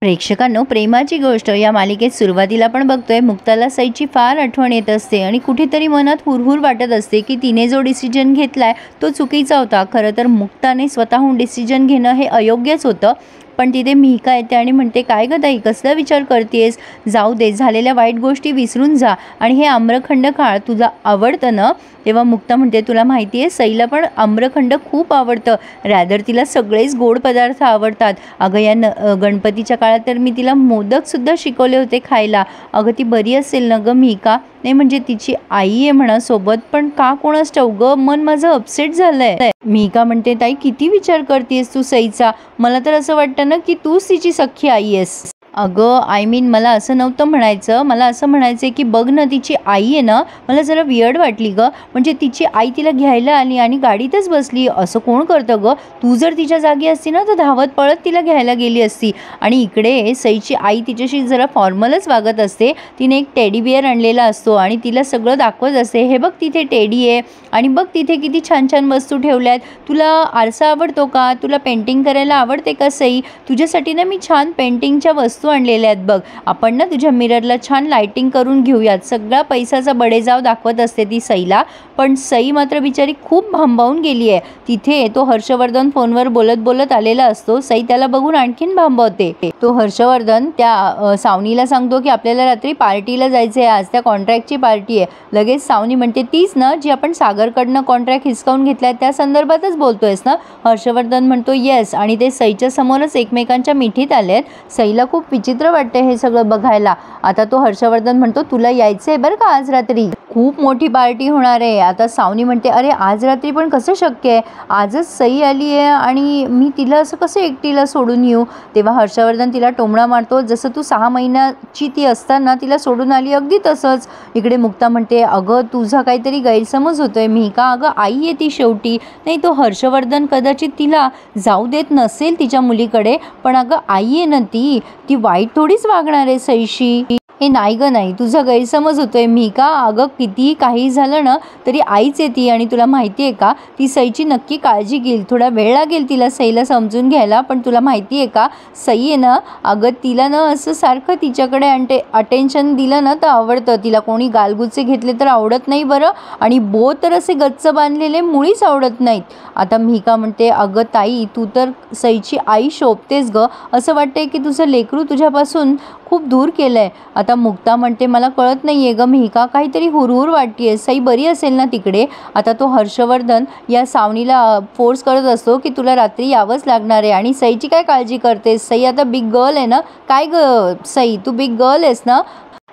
प्रेक्षकांनो, प्रेमाची गोष्ट या मालिकेत सुरुवातीला पण बघतोय मुक्ताला सईची फार आठवण येत असते आणि कुठेतरी मनात हुरहुर वाटत असते की तिने जो डिसिजन घेतलाय तो चुकीचा होता। खरं तर मुक्ताने स्वतःहून डिसिजन घेणं हे अयोग्यच होतं। पण तिथे मिहिका येते आणि म्हणते, काय ग ताई, कसला विचार करतेस? जाऊ दे, झालेल्या वाईट गोष्टी विसरून जा आणि हे आम्रखंड खा, तुला आवडतं ना? तेव्हा मुक्ता म्हणते, तुला माहिती आहे सईला पण आम्रखंड खूप आवडतं, रॅदर तिला सगळेच गोड पदार्थ आवडतात। अगं या गणपतीच्या काळात तर मी तिला मोदकसुद्धा शिकवले होते खायला। अगं ती बरी असेल ना ग मिहिका? नाही म्हणजे तिची आई आहे म्हणा सोबत, पण का कोणास ठाऊक ग, मन माझं अपसेट झालंय। मिहिका म्हणते, ताई किती विचार करतेस तू सईचा? मला तर असं वाटतं ना की तूच तिची सख्खी आई आहेस। अगं आय मीन मला असं नव्हतं म्हणायचं, मला असं म्हणायचं की बघ ना, तिची आई आहे ना, मला जरा वियर्ड वाटली ग। म्हणजे तिची आई तिला घ्यायला आली आणि गाडीतच बसली, असं कोण करतं ग? तू जर तिच्या जागी असती ना तर धावत पळत तिला घ्यायला गेली असती। आणि इकडे सईची आई तिच्याशी जरा फॉर्मलच वागत असते, तिने एक टेडी बिअर आणलेला असतो आणि तिला सगळं दाखवत असते, हे बघ तिथे टेडी आहे आणि बघ तिथे किती छान छान वस्तू ठेवल्यात, तुला आरसा आवडतो का? तुला पेंटिंग करायला आवडते का सई? तुझ्यासाठी ना मी छान पेंटिंगच्या वस्तू आणलेल्या आहेत बघ, आपण ना तुझ्या मिररला छान लाइटिंग करून घेऊयात। सगळा पैसाचा बडेजाव दाखवत असते ती सईला, पण सई मात्र बिचारी खूप भांबावून गेली आहे। तिथे तो हर्षवर्धन फोनवर बोलत बोलत आलेला असतो, सई त्याला बघून आणखीन भांबावते। तो हर्षवर्धन त्या सावनीला सांगतो की आपल्याला रात्री पार्टीला जायचं आहे, आज त्या कॉन्ट्रॅक्टची पार्टी आहे। लगेच सावनी म्हणते, तीच ना जी आपण सागरकडनं कॉन्ट्रॅक्ट हिसकावून घेतलाय त्या संदर्भातच बोलतोयस ना? हर्षवर्धन म्हणतो, येस। आणि ते सईच्या समोरच एकमेकांच्या मिठीत आलेत। सईला खूप विचित्र वाटते हे सगळं बघायला। आता तो हर्षवर्धन म्हणतो, तुला यायचंय बरं का आज रात्री, खूप मोठी पार्टी होणार आहे। आता सावनी म्हणते, अरे आज रात्री पण कसं शक्य आहे? आजच सई आली आहे आणि मी तिला असं कसं एकटीला सोडून येऊ? तेव्हा हर्षवर्धन तिला टोमणा मारतो, जसं तू 6 महिन्याची ती असताना तिला सोडून आली अगदी तसंच। इकडे मुक्ता म्हणते, अगं तुझा काहीतरी गैरसमज होतोय मिहिका, अगं आई आहे ती शेवटी। नाही, तो हर्षवर्धन कदाचित तिला जाऊ देत नसेल तिच्या मुलीकडे, पण अगं आई आहे ना ती वाईट थोडीच वागणार आहे सईशी। हे नाही ग नाही, तुझा गैरसमज होतोय मिहिका। अगं कितीही काही झालं ना तरी आईच आहे ती, आणि तुला माहिती आहे का ती सईची नक्की काळजी घेईल। थोडा वेळ लागेल तिला सईला समजून घ्यायला, पण तुला माहिती आहे का सई आहे ना, अगं तिला ना असं सारखं तिच्याकडे अटेन्शन दिलं ना तर आवडतं तिला। कोणी गालगुच्चे घेतले तर आवडत नाही बरं, आणि बो तर असे गच्च बांधलेले मुळीच आवडत नाहीत। आता मिहिका म्हणते, अगं ताई तू तर सईची आई शोभतेस ग, असं वाटतंय की तुझं लेकरू तुझ्यापासून खूप दूर केलंय। आता मुक्ता म्हणते, मला कळत नाहीये ग मिहिका, काहीतरी हुरहुर वाटतेय, सई बरी असेल ना तिकडे? आता तो हर्षवर्धन या सावनीला फोर्स करत असतो की तुला रात्री यावंच लागणार आहे, आणि सईची काय काळजी करतेस? सई आता बिग गर्ल आहे ना? काय ग सई, तू बिग गर्ल आहेस ना?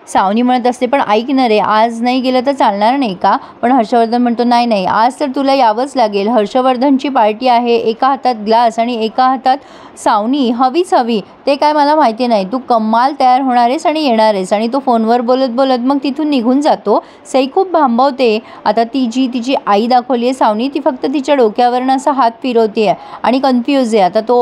सावनी म्हणत असते, पण ऐक ना रे, आज नाही गेलं तर चालणार नाही का? पण हर्षवर्धन म्हणतो, नाही नाही, आज तर तुला यावंच लागेल। हर्षवर्धनची पार्टी आहे, एका हातात ग्लास आणि एका हातात सावनी हवीच हवी। ते काय मला माहिती नाही, तू कमाल तयार होणार आहेस आणि येणार आहेस। आणि तो फोनवर बोलत बोलत मग तिथून निघून जातो। सई खूप भांबावते। आता ती जी तिची आई दाखवली आहे सावनी, ती फक्त तिच्या डोक्यावरनं असा हात फिरवते आणि कन्फ्यूज आहे। आता तो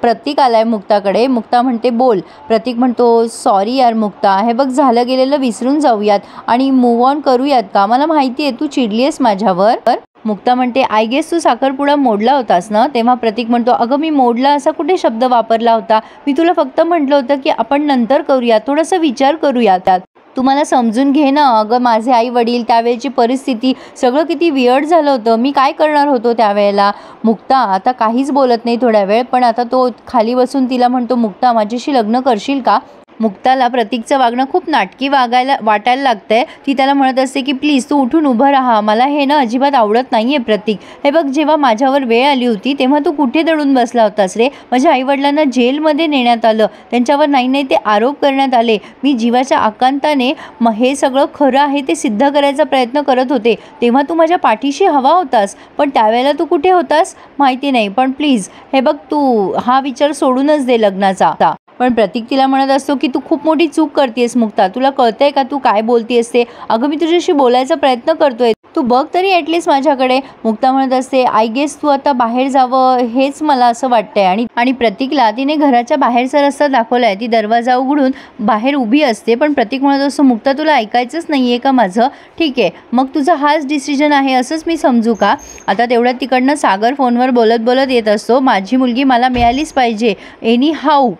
प्रतीक आलाय मुक्ताकडे, मुक्ता म्हणते, बोल। प्रतीक म्हणतो, सॉरी यार मुक्ता, हे बघ झालं गेलेलं विसरून जाऊयात आणि मूव्ह ऑन करूयात का? मला माहिती आहे तू चिडली आहेस माझ्यावर। मुक्ता म्हणते, आय गेस तू साखरपुडा मोडला होतास ना? तेव्हा प्रतीक म्हणतो, अगं मी मोडला असा कुठे शब्द वापरला होता? मी तुला फक्त म्हटलं होतं की आपण नंतर करूया, थोडासा विचार करूया त्यात, तू मला समजून घे ना। अगं माझे आई वडील, त्यावेळेची परिस्थिती, सगळं किती वियर्ड झालं होतं, मी काय करणार होतो त्यावेळेला? मुक्ता आता काहीच बोलत नाही थोड्या वेळ, पण आता तो खाली बसून तिला म्हणतो, मुक्ता माझ्याशी लग्न करशील का? मुक्ताला प्रतीकचं वागणं खूप नाटकी वाटायला लागतंय। ती त्याला म्हणत असते की प्लीज तू उठून उभं राहा, मला हे ना अजिबात आवडत नाहीये प्रतीक। हे बघ जेव्हा माझ्यावर वेळ आली होती तेव्हा तू कुठे दडून बसला होतास रे? माझ्या आईवडिलांना जेलमध्ये नेण्यात आलं, त्यांच्यावर नाही ते आरोप करण्यात आले, मी जीवाच्या आकांताने हे सगळं खरं आहे ते सिद्ध करायचा प्रयत्न करत होते, तेव्हा तू माझ्या पाठीशी हवा होतास, पण त्यावेळेला तू कुठे होतास माहिती नाही। पण प्लीज हे बघ तू हा विचार सोडूनच दे लग्नाचा। पण प्रतीक तिला म्हणत असतो की तू खूप मोठी चूक करतेस मुक्ता, तुला कळतंय का तू काय बोलतेस ते? अगं मी तुझ्याशी बोलायचा प्रयत्न करतोय, तू बघ तरी ॲटलिस्ट माझ्याकडे। मुक्ता म्हणत असते, आय गेस तू आता बाहेर जावं हेच मला असं वाटतंय। आणि प्रतीकला तिने घराच्या बाहेरचा रस्ता दाखवलाय, ती दरवाजा उघडून बाहेर उभी असते, पण प्रतीक म्हणत असतो, मुक्ता तुला ऐकायचंच नाहीये का माझं? ठीक आहे मग तुझा हाच डिसिजन आहे असंच मी समजू का? आता तेवढ्यात तिकडनं सागर फोनवर बोलत बोलत येत असतो, माझी मुलगी मला मिळालीच पाहिजे एनी हाऊ।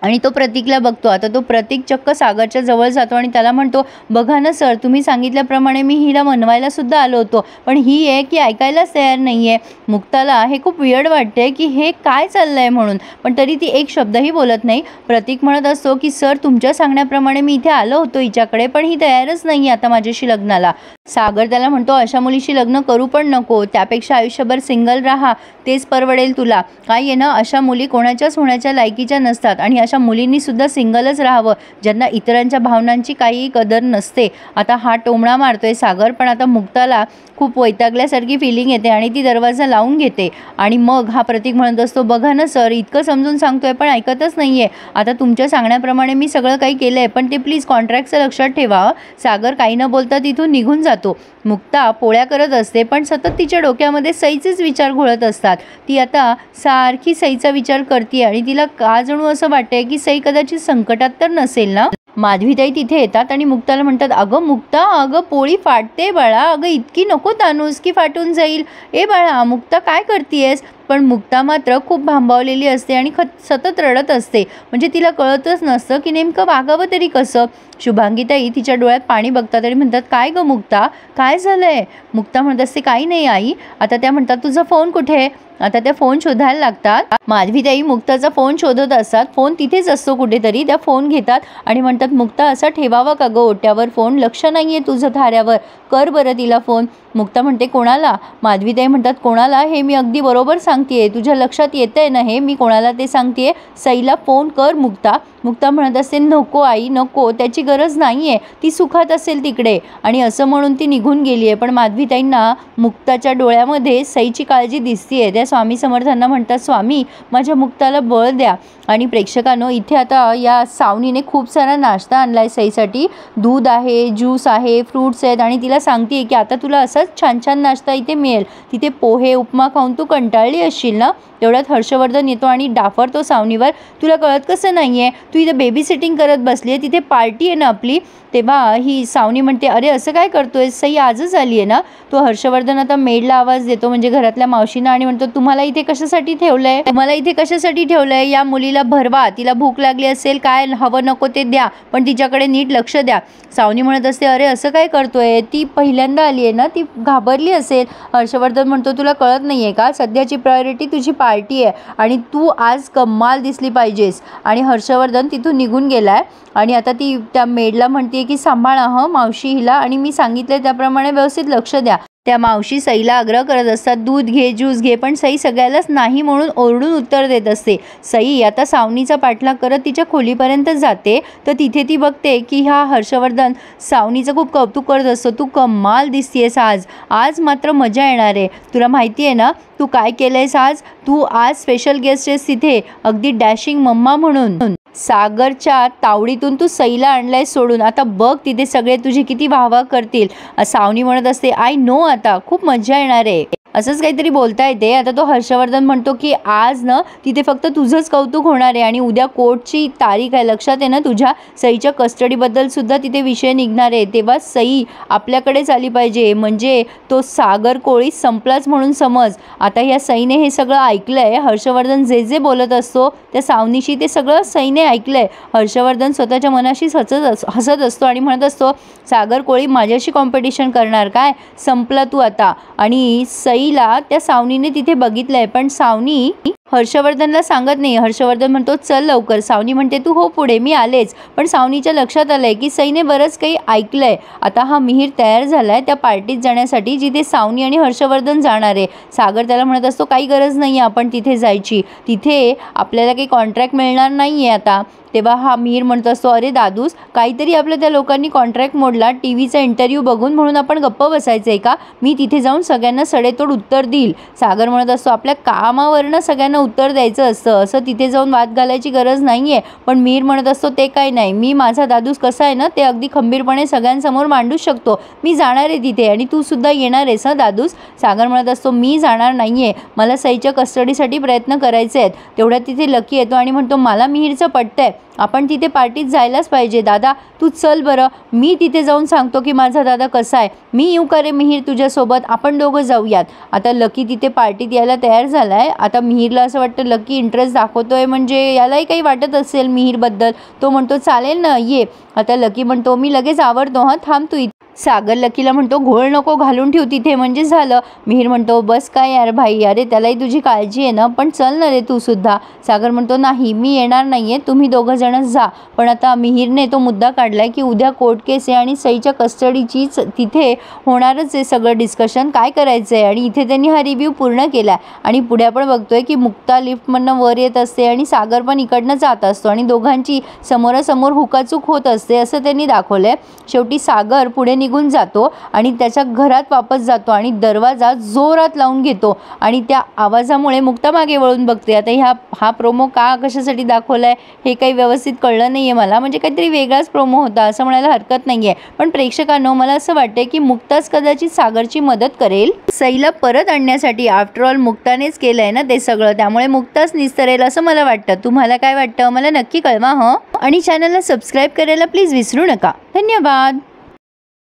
आणि तो प्रतीकला बघतो. आता तो प्रतीक चक्क सागरच्या जवळ जातो आणि त्याला म्हणतो, बघा ना सर, तुम्ही सांगितल्याप्रमाणे मी हिला मनवायला सुद्धा आलो होतो, पण ही आहे की ऐकायलाच तयार नाही आहे. मुक्ताला हे खूप वियर्ड वाटते की हे काय चाललं आहे म्हणून, पण तरी ती एक शब्दही बोलत नाही. प्रतीक म्हणत असतो की सर, तुमच्या सांगण्याप्रमाणे मी इथे आलो होतो हिच्याकडे, पण ही तयारच नाही आता माझ्याशी लग्नाला. सागर त्याला म्हणतो, अशा मुलीशी लग्न करू पण नको, त्यापेक्षा आयुष्यभर सिंगल राहा, तेच परवडेल तुला. काय आहे ना, अशा मुली कोणाच्याच होण्याच्या लायकीच्या नसतात आणि अशा मुलींनी सुद्धा सिंगलच राहावं, ज्यांना इतरांच्या भावनांची काही कदर नसते. आता हा टोमणा मारतोय सागर, पण आता मुक्ताला खूप वैतागल्यासारखी फिलिंग येते आणि ती दरवाजा लावून घेते. आणि मग हा प्रतीक म्हणत असतो, बघा ना सर, इतकं समजून सांगतोय पण ऐकतच नाहीये. आता तुमच्या सांगण्याप्रमाणे मी सगळं काही केलंय, पण ते प्लीज कॉन्ट्रॅक्टचं लक्षात ठेवा. सागर काही न बोलता तिथून निघून जातो. मुक्ता पोळ्या करत असते, पण सतत तिच्या डोक्यामध्ये सईचेच विचार घोळत असतात. ती आता सारखी सईचा विचार करते आणि तिला का जणू असं वाटतंय की सई कदाचित संकटात तर नसेल ना. माधवीताई तिथे येतात आणि मुक्ताला म्हणतात, अगं मुक्ता, अगं पोळी फाटते बाळा, अगं इतकी नको ताणूस की फाटून जाईल. ए बाळा, मुक्ता काय करतेयस? पण मुक्ता मात्र खूप भांबावलेली असते आणि सतत रडत असते. म्हणजे तिला कळतच नसतं की नेमकं वागावं तरी कसं. शुभांगीताई तिच्या डोळ्यात पाणी बघतात आणि म्हणतात, काय गं मुक्ता, काय झालंय? मुक्ता म्हणत असते, काही नाही आई. आता त्या म्हणतात, तुझा फोन कुठे? आता त्या फोन शोधायला लागतात. माधवीताई मुक्ताचा फोन शोधत असतात. फोन तिथेच असतो कुठेतरी. त्या फोन घेतात आणि म्हणतात, मुक्ता असा ठेवावा का गं ओट्यावर फोन? लक्ष नाहीये तुझं धाऱ्यावर, कर बरं तिला फोन. मुक्ता म्हणते, कोणाला? माधवीताई म्हणतात, कोणाला हे मी अगदी बरोबर सांगतेय, तुझ्या लक्षात येतंय ना हे मी कोणाला ते सांगतेय? सईला फोन कर मुक्ता. मुक्ता म्हणत असते, नको आई नको, त्याची गरज नाहीये, ती सुखात असेल तिकडे. आणि असं म्हणून ती निघून गेली आहे. पण माधवीताईंना मुक्ताच्या डोळ्यामध्ये सईची काळजी दिसतीये. त्या स्वामी समर्थांना म्हणतात, स्वामी माझ्या मुक्ताला बळ द्या. आणि प्रेक्षकांनो, इथे आता या सावनीने खूप सारा नाश्ता आणलाय सईसाठी. दूध आहे, ज्यूस आहे, फ्रूट्स आहेत आणि तिला सांगते की आता तुला असाच छान छान नाश्ता इथे मिळेल. तिथे पोहे उपमा खाऊन तू कंटाळली असशील ना. तेवढ्यात हर्षवर्धन येतो आणि डाफरतो सावनीवर, तुला कळत कसं नाहीये, तू इथे बेबी सिटिंग करत बसली आहे, तिथे पार्टी आहे ना आपली. तेव्हा ही सावनी म्हणते, अरे असं काय करतोय, सई आजच आली आहे ना. तो हर्षवर्धन आता मेडला आवाज देतो, म्हणजे घरातल्या मावशींना, आणि म्हणतो, तुम्हाला इथे कशासाठी ठेवलंय, तुम्हाला इथे कशासाठी ठेवलंय? या मुलीला भरवा, तिला भूक लागली असेल, काय हवं नको ते द्या, पण तिच्याकडे नीट लक्ष द्या. सावनी म्हणत असते, अरे असं काय करतोय, ती पहिल्यांदा आली आहे ना, ती घाबरली असेल. हर्षवर्धन म्हणतो, तुला कळत नाहीये का, सध्याची प्रायोरिटी तुझी पार्टी आहे आणि तू आज कमाल दिसली पाहिजेस. आणि हर्षवर्धन तिथून निघून गेलाय. आणि आता ती त्या मेडला म्हणते की सांभाळा हं मावशी हिला, आणि मी सांगितले त्याप्रमाणे व्यवस्थित लक्ष द्या. त्या मावशी सईला आग्रह करत असतात, दूध घे, ज्यूस घे, पण सई सगळ्यालाच नाही म्हणून ओरडून उत्तर देत असते. सई आता सावनीचा पाठलाग करत तिच्या खोलीपर्यंत जाते. तर तिथे ती बघते की हा हर्षवर्धन सावनीचं खूप कौतुक करत असतो. तू कमाल दिसतेस आज, आज मात्र मजा येणार आहे. तुला माहिती आहे ना तू काय केलंयस आज? तू आज स्पेशल गेस्ट आहेस तिथे, अगदी डॅशिंग मम्मा म्हणून. सागरच्या तावडीतून तू सईला आणलाय सोडून, आता बघ तिथे सगळे तुझी किती वाहवा करतील. सावनी म्हणत असते, आय नो, आता खूप मजा येणार आहे. असंच काहीतरी बोलता येते. आता तो हर्षवर्धन म्हणतो की आज ना तिथे फक्त तुझंच कौतुक होणार आहे आणि उद्या कोर्टची तारीख आहे, लक्षात आहे ना तुझ्या. सईच्या कस्टडीबद्दल सुद्धा तिथे विषय निघणार आहे, तेव्हा सई आपल्याकडेच आली पाहिजे, म्हणजे तो सागर कोळी संपलाच म्हणून समज. आता या सईने हे सगळं ऐकलंय. हर्षवर्धन जे जे बोलत असतो त्या सावनीशी ते सगळं सईने ऐकलंय. हर्षवर्धन स्वतःच्या मनाशीच हसत असतो आणि म्हणत असतो, सागर कोळी माझ्याशी कॉम्पिटिशन करणार काय, संपला तू आता. आणि सईला त्या सावनीने तिथे बघितलंय, पण सावनी हर्षवर्धनला सांगत नाही. हर्षवर्धन म्हणतो, चल लवकर. सावनी म्हणते, तू हो पुढे, मी आलेच. पण सावनीच्या लक्षात आलंय की सईने बरंच काही ऐकलंय. आता हा मिहीर तयार झालाय त्या पार्टीत जाण्यासाठी जिथे सावनी आणि हर्षवर्धन जाणार आहे. सागर त्याला म्हणत असतो, काही गरज नाही आपण तिथे जायची, तिथे आपल्याला काही कॉन्ट्रॅक्ट मिळणार नाही आहे आता. तेव्हा हा मिहीर म्हणत असतो, अरे दादूस, काहीतरी आपल्या त्या लोकांनी कॉन्ट्रॅक्ट मोडला टीव्हीचा इंटरव्ह्यू बघून, म्हणून आपण गप्प बसायचं आहे का? मी तिथे जाऊन सगळ्यांना सडेतोड उत्तर देईल. सागर म्हणत असतो, आपल्या कामावरनं सगळ्यांना उत्तर द्यायचं असतं, असं तिथे जाऊन वाद घालायची गरज नाही आहे. पण मिहीर म्हणत असतो, ते काय नाही, मी माझा दादूस कसा आहे ना ते अगदी खंबीरपणे सगळ्यांसमोर मांडू शकतो. मी जाणार आहे तिथे आणि तू सुद्धा येणार आहेस हं दादूस. सागर म्हणत असतो, मी जाणार नाही आहे, मला सईच्या कस्टडीसाठी प्रयत्न करायचे आहेत. तेवढ्यात तिथे लकी येतो आणि म्हणतो, मला मिहीरचं पटतंय, आपण तिथे पार्टीत जायलाच पाहिजे. दादा तू चल बरं, मी तिथे जाऊन सांगतो की माझा दादा कसा आहे, मी येऊ का रे मिहीर तुझ्यासोबत, आपण दोघं जाऊयात. आता लकी तिथे पार्टीत यायला तयार झालाय. आता मिहीरला असं वाटतं लकी इंटरेस्ट दाखवतोय, म्हणजे यालाही काही वाटत असेल मिहीरबद्दल. तो म्हणतो चालेल ना ये. आता लकी म्हणतो मी लगेच आवडतो, हां थांब तू. सागर लकीला म्हणतो घोळ नको घालून ठेव तिथे म्हणजे झालं. मिहीर म्हणतो बस काय यार भाई, अरे त्यालाही तुझी काळजी आहे ना, पण चल ना रे तू सुद्धा. सागर म्हणतो नाही मी येणार नाहीये, तुम्ही दोघं जण जा. पण आता मिहीरने तो मुद्दा काढलाय की उद्या कोर्ट केस आहे आणि सईच्या कस्टडीचीच तिथे होणारच आहे सगळं डिस्कशन, काय करायचं आहे. आणि इथे त्यांनी हा रिव्ह्यू पूर्ण केला आणि पुढे आपण बघतोय की मुक्ता लिफ्टमधनं वर येत असते आणि सागर पण इकडनं जात असतो आणि दोघांची समोरासमोर हुकाचूक होत असते असं त्यांनी दाखवलंय. शेवटी सागर पुढे निघून जातो आणि त्याच्या घरात वापस जातो आणि दरवाजा जोरात लावून घेतो आणि त्या आवाजामुळे मुक्ता मागे वळून बघते. आता हा प्रोमो कशासाठी दाखवलाय हे काही व्यवस्थित कळलं नाहीये मला, म्हणजे काहीतरी वेगळाच प्रोमो होता असं म्हणायला हरकत नाहीये. पण प्रेक्षकांनो मला असं वाटतंय की मुक्ताच कदाचित सागरची मदत करेल सईला परत आणण्यासाठी. आफ्टरऑल मुक्तानेच केलंय ना ते सगळं, त्यामुळे मुक्ताच निस्तरेल असं मला वाटतं. तुम्हाला काय वाटतं मला नक्की कळवा हं. आणि चॅनलला सबस्क्राईब करायला प्लीज विसरू नका. धन्यवाद.